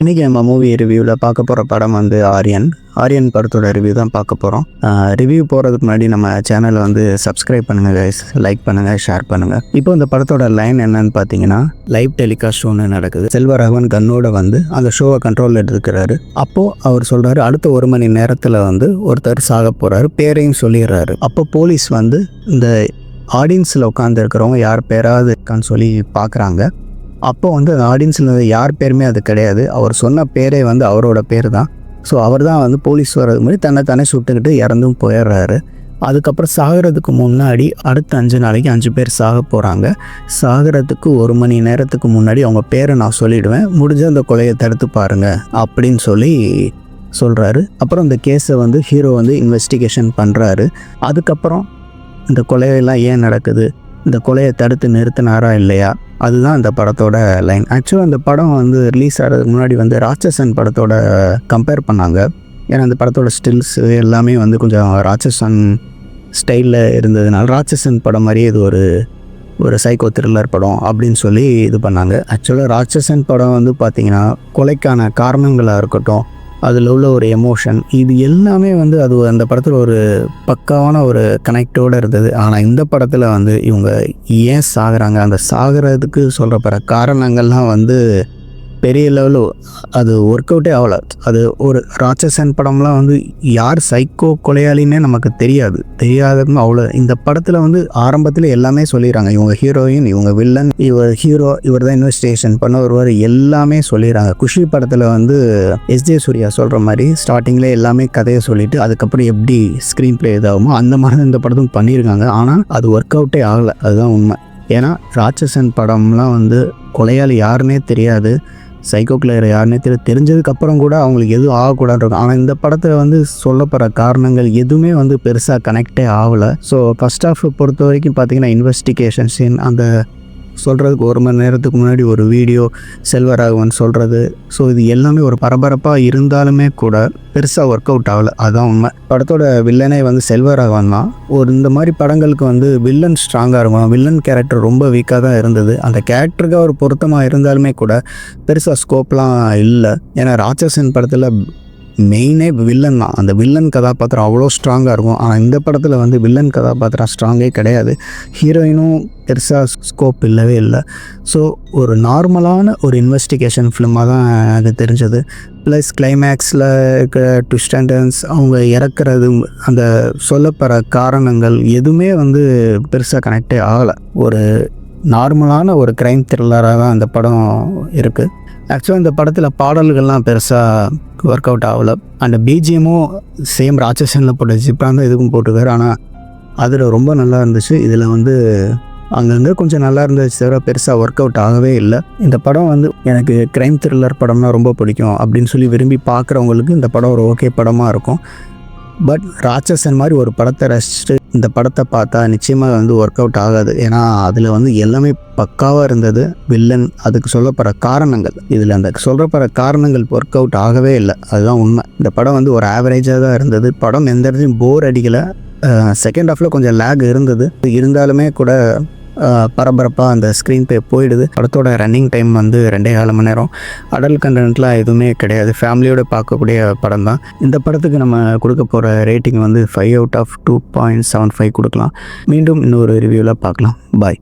இன்றைக்கி நம்ம மூவி ரிவ்யூவில் பார்க்க போகிற படம் வந்து ஆரியன் படத்தோட ரிவ்யூ தான் பார்க்க போகிறோம். ரிவ்யூ போகிறதுக்கு முன்னாடி நம்ம சேனலை வந்து சப்ஸ்கிரைப் பண்ணுங்கள் கைஸ், லைக் பண்ணுங்கள், ஷேர் பண்ணுங்கள். இப்போ இந்த படத்தோட லைன் என்னன்னு பார்த்தீங்கன்னா, லைவ் டெலிகாஸ்ட் ஒன்று நடக்குது. செல்வராகவன் கன்னோட வந்து அந்த ஷோவை கண்ட்ரோலில் எடுத்துக்கிறாரு. அப்போது அவர் சொல்கிறாரு, அடுத்த 1 மணி நேரத்தில் வந்து ஒருத்தர் சாக போகிறாரு, பேரையும் சொல்லிடுறாரு. அப்போ போலீஸ் வந்து இந்த ஆடியன்ஸில் உட்காந்துருக்கிறவங்க யார் பேராவது இருக்கான்னு சொல்லி பார்க்குறாங்க. அப்போ வந்து அந்த ஆடியன்ஸில் யார் பேருமே அது கிடையாது. அவர் சொன்ன பேரே வந்து அவரோட பேர் தான். ஸோ அவர் தான் வந்து போலீஸ் வர்றது மாதிரி தன்னை சுட்டுக்கிட்டு இறந்தும் போயிடுறாரு. அதுக்கப்புறம் சாகிறதுக்கு முன்னாடி அடுத்த 5 நாளைக்கு 5 பேர் சாக போகிறாங்க. சாகிறதுக்கு 1 மணி நேரத்துக்கு முன்னாடி அவங்க பேரை நான் சொல்லிவிடுவேன், முடிஞ்ச அந்த கொலையை தடுத்து பாருங்கள் அப்படின்னு சொல்லி சொல்கிறாரு. அப்புறம் இந்த கேஸை வந்து ஹீரோ வந்து இன்வெஸ்டிகேஷன் பண்ணுறாரு. அதுக்கப்புறம் இந்த கொலையெல்லாம் ஏன் நடக்குது, இந்த கொலையை தடுத்து நிறுத்தினாரா இல்லையா, அதுதான் இந்த படத்தோட லைன். ஆக்சுவலாக அந்த படம் வந்து ரிலீஸ் ஆகிறதுக்கு முன்னாடி வந்து ராட்சசன் படத்தோட கம்பேர் பண்ணாங்க. ஏன்னா அந்த படத்தோட ஸ்டில்ஸ் எல்லாமே வந்து கொஞ்சம் ராட்சசன் ஸ்டைலில் இருந்ததுனால ராட்சசன் படம் மாதிரியே இது ஒரு சைக்கோ த்ரில்லர் படம் அப்படின்னு சொல்லி இது பண்ணாங்க. ஆக்சுவலாக ராட்சசன் படம் வந்து பார்த்திங்கன்னா கொலைக்கான காரணங்களாக இருக்கட்டும், அதில் உள்ள ஒரு எமோஷன், இது எல்லாமே வந்து அது அந்த படத்தில் ஒரு பக்காவான ஒரு கனெக்டோடு இருந்தது. ஆனால் இந்த படத்தில் வந்து இவங்க ஏன் சாகுறாங்க, அந்த சாகிறதுக்கு சொல்கிறப்பற காரணங்கள்லாம் வந்து பெரிய லெவலில் அது ஒர்க் அவுட்டே ஆகலை. அது ஒரு ராட்சசன் படம்லாம் வந்து யார் சைக்கோ கொலையாளின்னே நமக்கு தெரியாதுன்னு அவ்வளோ. இந்த படத்தில் வந்து ஆரம்பத்தில் எல்லாமே சொல்லிடுறாங்க, இவங்க ஹீரோயின், இவங்க வில்லன், இவர் ஹீரோ, இவர் தான் இன்வெஸ்டிகேஷன் பண்ண வருவார், எல்லாமே சொல்லிடுறாங்க. குஷி படத்தில் வந்து எஸ்ஜே சூர்யா சொல்கிற மாதிரி ஸ்டார்டிங்கில் எல்லாமே கதையை சொல்லிவிட்டு அதுக்கப்புறம் எப்படி ஸ்க்ரீன் பிளே இதாகுமோ அந்த மாதிரி தான் இந்த படத்தும் பண்ணியிருக்காங்க. ஆனால் அது ஒர்க் அவுட்டே ஆகலை, அதுதான் உண்மை. ஏன்னா ராட்சசன் படம்லாம் வந்து கொலையாளி யாருன்னே தெரியாது, சைக்கோ கிளர் யாருன்னே தெரிஞ்சதுக்கப்புறம் கூட அவங்களுக்கு எதுவும் ஆகக்கூடாது இருக்கும். ஆனால் இந்த படத்தில் வந்து சொல்லப்படுற காரணங்கள் எதுவுமே வந்து பெருசாக கனெக்டே ஆகலை. ஸோ ஃபஸ்ட் ஹாஃப் பொறுத்த வரைக்கும் பார்த்திங்கன்னா இன்வெஸ்டிகேஷன் சீன், அந்த சொல்கிறதுக்கு 1 மணி நேரத்துக்கு முன்னாடி ஒரு வீடியோ செல்வராகவன் சொல்கிறது, ஸோ இது எல்லாமே ஒரு பரபரப்பாக இருந்தாலுமே கூட பெருசாக ஒர்க் அவுட் ஆகலை, அதுதான் உண்மை. படத்தோட வில்லனே வந்து செல்வராகவன் தான். இந்த மாதிரி படங்களுக்கு வந்து வில்லன் ஸ்ட்ராங்காக இருக்கும், வில்லன் கேரக்டர் ரொம்ப வீக்காக தான் இருந்தது. அந்த கேரக்டருக்கு அவர் பொருத்தமாக இருந்தாலுமே கூட பெருசாக ஸ்கோப்லாம் இல்லை. ஏன்னா ராட்சசன் படத்தில் மெயினே வில்லன் தான். அந்த வில்லன் கதாபாத்திரம் அவ்வளோ ஸ்ட்ராங்காக இருக்கும். ஆனால் இந்த படத்தில் வந்து வில்லன் கதாபாத்திரம் ஸ்ட்ராங்கே கிடையாது, ஹீரோயினும் பெருசாக ஸ்கோப் இல்லவே இல்லை. ஸோ ஒரு நார்மலான ஒரு இன்வெஸ்டிகேஷன் ஃபிலிமாக தான் அது தெரிஞ்சது. ப்ளஸ் கிளைமேக்ஸில் இருக்கிற ட்விஸ்ட் அண்ட் டர்ன்ஸ், அவங்க இறக்குறது, அந்த சொல்லப்படுற காரணங்கள் எதுவுமே வந்து பெருசாக கனெக்டே ஆகலை. ஒரு நார்மலான ஒரு க்ரைம் த்ரில்லராக தான் அந்த படம் இருக்குது. ஆக்சுவலாக இந்த படத்தில் பாடல்கள்லாம் பெருசாக ஒர்க் அவுட் ஆகலை. அந்த பிஜிஎம்மும் சேம் ராட்சசனில் போட்ட ஜிப்பாக தான் இதுக்கும் போட்டுக்காரு. ஆனால் அதில் ரொம்ப நல்லா இருந்துச்சு. இதில் வந்து அங்கங்கே கொஞ்சம் நல்லா இருந்துச்சு தவிர பெருசாக ஒர்க் அவுட் ஆகவே இல்லை. இந்த படம் வந்து எனக்கு க்ரைம் த்ரில்லர் படம்னா ரொம்ப பிடிக்கும் அப்படின்னு சொல்லி விரும்பி பார்க்குறவங்களுக்கு இந்த படம் ஒரு ஓகே படமாக இருக்கும். பட் ராட்சசன் மாதிரி ஒரு படத்தை ரசிச்சுட்டு இந்த படத்தை பார்த்தா நிச்சயமாக வந்து ஒர்க் அவுட் ஆகாது. ஏன்னா அதில் வந்து எல்லாமே பக்காவாக இருந்தது. வில்லன், அதுக்கு சொல்லப்படுற காரணங்கள், இதில் அந்த சொல்லப்படுற காரணங்கள் ஒர்க் அவுட் ஆகவே இல்லை, அதுதான் உண்மை. இந்த படம் வந்து ஒரு ஆவரேஜாக தான் இருந்தது. படம் எந்த இடத்துலையும் போர் அடிக்கலை. செகண்ட் ஹாஃபில் கொஞ்சம் லேக் இருந்தது, இருந்தாலுமே கூட பரபரப்பாக அந்த ஸ்க்ரீன் பே போயிடுது. படத்தோட ரன்னிங் டைம் வந்து 2.25 மணி நேரம். அடல்ட் கண்டென்ட்லாம் எதுவுமே கிடையாது, ஃபேமிலியோடு பார்க்கக்கூடிய படம் தான். இந்த படத்துக்கு நம்ம கொடுக்க போகிற ரேட்டிங் வந்து 5/2.75 கொடுக்கலாம். மீண்டும் இன்னொரு ரிவ்யூவில் பார்க்கலாம். பாய்.